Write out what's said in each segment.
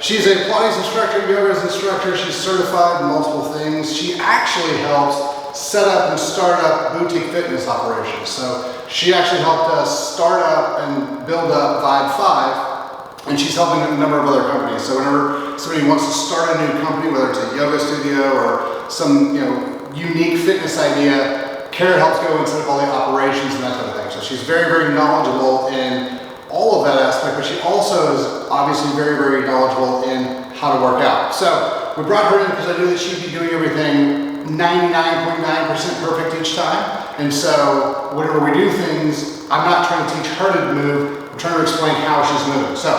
She's a Pilates instructor, yoga instructor. She's certified in multiple things. She actually helps set up and start up boutique fitness operations. So she actually helped us start up and build up Vibe 5, and she's helping a number of other companies. So whenever somebody wants to start a new company, whether it's a yoga studio or some unique fitness idea, Kara helps go and set up all the operations and that type of thing. So she's very, very knowledgeable in all of that aspect, but she also is obviously very, very knowledgeable in how to work out. So we brought her in because I knew that she'd be doing everything 99.9% perfect each time. And so whenever we do things, I'm not trying to teach her to move, I'm trying to explain how she's moving. So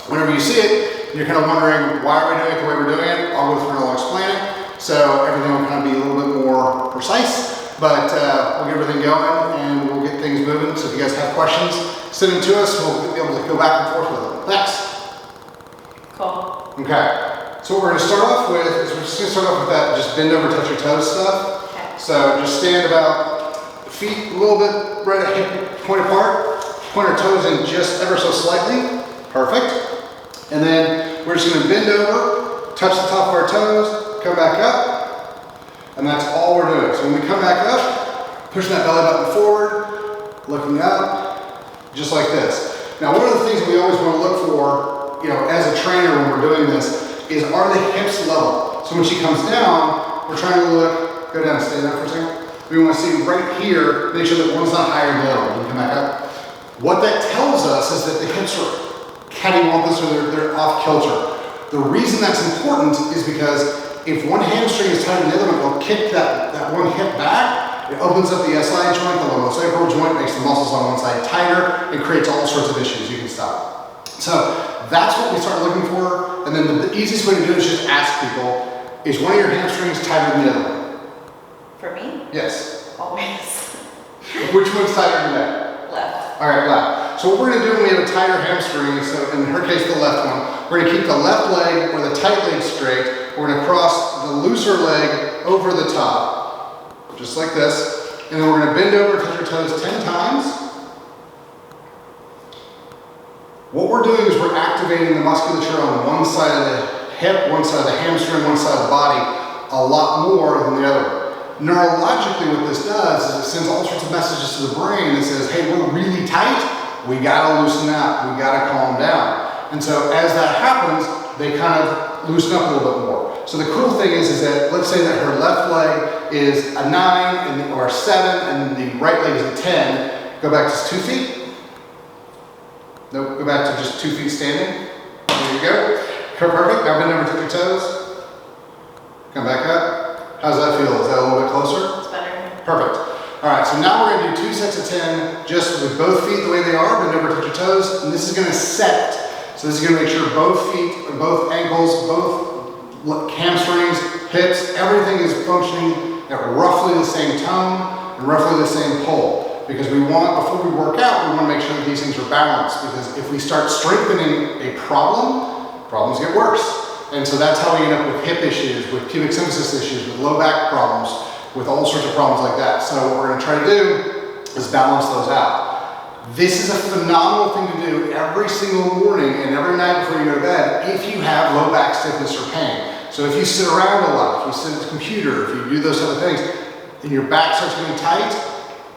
whenever you see it, you're kind of wondering, why are we doing it the way we're doing it? I'll go through and I'll explain it. So everything will kind of be a little bit more precise, but we'll get everything going and we'll get things moving. So if you guys have questions, send them to us. We'll be able to go back and forth with them. Next. Cool. Okay. So what we're going to start off with is we're just going to start off with that just bend over, touch your toes stuff. Okay. So just stand about feet a little bit right at hip point apart. Point our toes in just ever so slightly. Perfect. And then we're just going to bend over, touch the top of our toes, come back up, and that's all we're doing. So when we come back up, pushing that belly button forward, looking up, just like this. Now, one of the things that we always want to look for, as a trainer when we're doing this, is are the hips level? So when she comes down, we're trying to look, go down, stay there for a second. We want to see right here, make sure that one's not higher than the other. When you come back up. What that tells us is that the hips are cattywampus or they're off kilter. The reason that's important is because if one hamstring is tighter than the other one, it'll kick that one hip back. It opens up the SI joint, the lumosacral joint, makes the muscles on one side tighter, and creates all sorts of issues. You can stop. So that's what we start looking for. And then the easiest way to do it is just ask people, is one of your hamstrings tighter than the other one? For me? Yes. Always. Which one's tighter than that? Left. All right, left. So what we're going to do when we have a tighter hamstring, so in her case the left one, we're going to keep the left leg or the tight leg straight. We're going to cross the looser leg over the top, just like this. And then we're going to bend over, touch your toes 10 times. What we're doing is we're activating the musculature on one side of the hip, one side of the hamstring, one side of the body a lot more than the other. Neurologically, what this does is it sends all sorts of messages to the brain that says, hey, we're really tight, we gotta loosen up, we gotta calm down. And so as that happens, they kind of loosen up a little bit more. So the cool thing is that let's say that her left leg is a 9 or a 7 and the right leg is a 10. Go back to 2 feet. Nope, go back to just 2 feet standing. There you go. Perfect. Now bend over, touch your toes. Come back up. How's that feel? Is that a little bit closer? It's better. Perfect. All right, so now we're going to do 2 sets of 10, just with both feet the way they are, bend over, touch your toes, and this is going to set it. So this is going to make sure both feet, both ankles, both hamstrings, hips, everything is functioning at roughly the same tone and roughly the same pull. Because we want, before we work out, we want to make sure that these things are balanced. Because if we start strengthening a problem, problems get worse. And so that's how we end up with hip issues, with pubic symphysis issues, with low back problems, with all sorts of problems like that. So what we're going to try to do is balance those out. This is a phenomenal thing to do every single morning and every night before you go to bed if you have low back stiffness or pain. So if you sit around a lot, if you sit at the computer, if you do those type of things, and your back starts getting tight,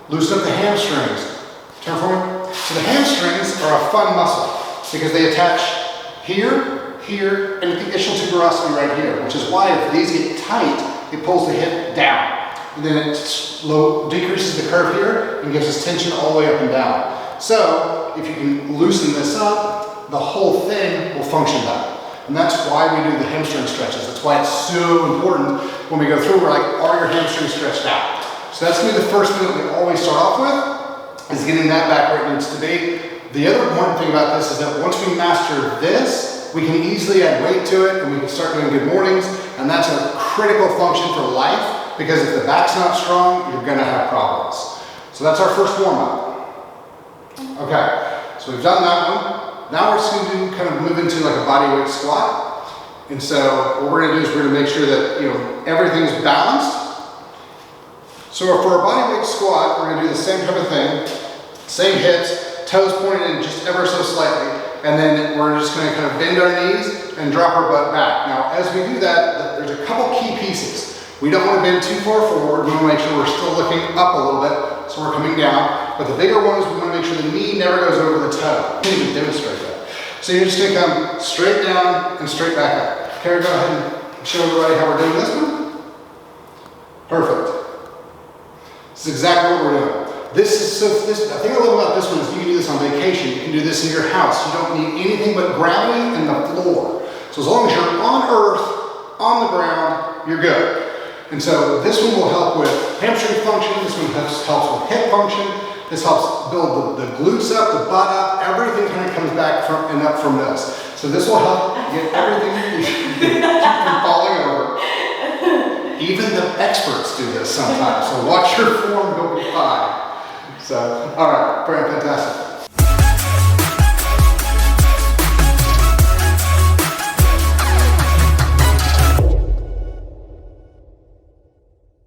loosen up the hamstrings. Turn forward. So the hamstrings are a fun muscle because they attach here, here, and at the ischial tuberosity right here, which is why if these get tight, it pulls the hip down. And then it decreases the curve here and gives us tension all the way up and down. So if you can loosen this up, the whole thing will function better. And that's why we do the hamstring stretches. That's why it's so important when we go through, we're like, are your hamstrings stretched out? So that's going to be the first thing that we always start off with, is getting that back where it needs to be. The other important thing about this is that once we master this, we can easily add weight to it and we can start doing good mornings. And that's a critical function for life, because if the back's not strong, you're going to have problems. So that's our first warm-up. Okay, so we've done that one. Now we're just going to kind of move into like a body weight squat. And so what we're going to do is we're going to make sure that everything's balanced. So for a body weight squat, we're going to do the same type of thing. Same hips, toes pointed in just ever so slightly. And then we're just gonna kind of bend our knees and drop our butt back. Now, as we do that, there's a couple key pieces. We don't wanna bend too far forward. We wanna make sure we're still looking up a little bit, so we're coming down. But the bigger one is we wanna make sure the knee never goes over the toe. I can't even demonstrate that. So you're just gonna come straight down and straight back up. Carrie, go ahead and show everybody how we're doing this one. Perfect. This is exactly what we're doing. The thing I love about this one is you can do this on vacation. You can do this in your house. You don't need anything but gravity and the floor. So as long as you're on earth, on the ground, you're good. And so this one will help with hamstring function. This one helps with hip function. This helps build the glutes up, the butt up. Everything kind of comes back and up from this. So this will help get everything keep from falling over. Even the experts do this sometimes. So watch your form go by. So, all right, very fantastic.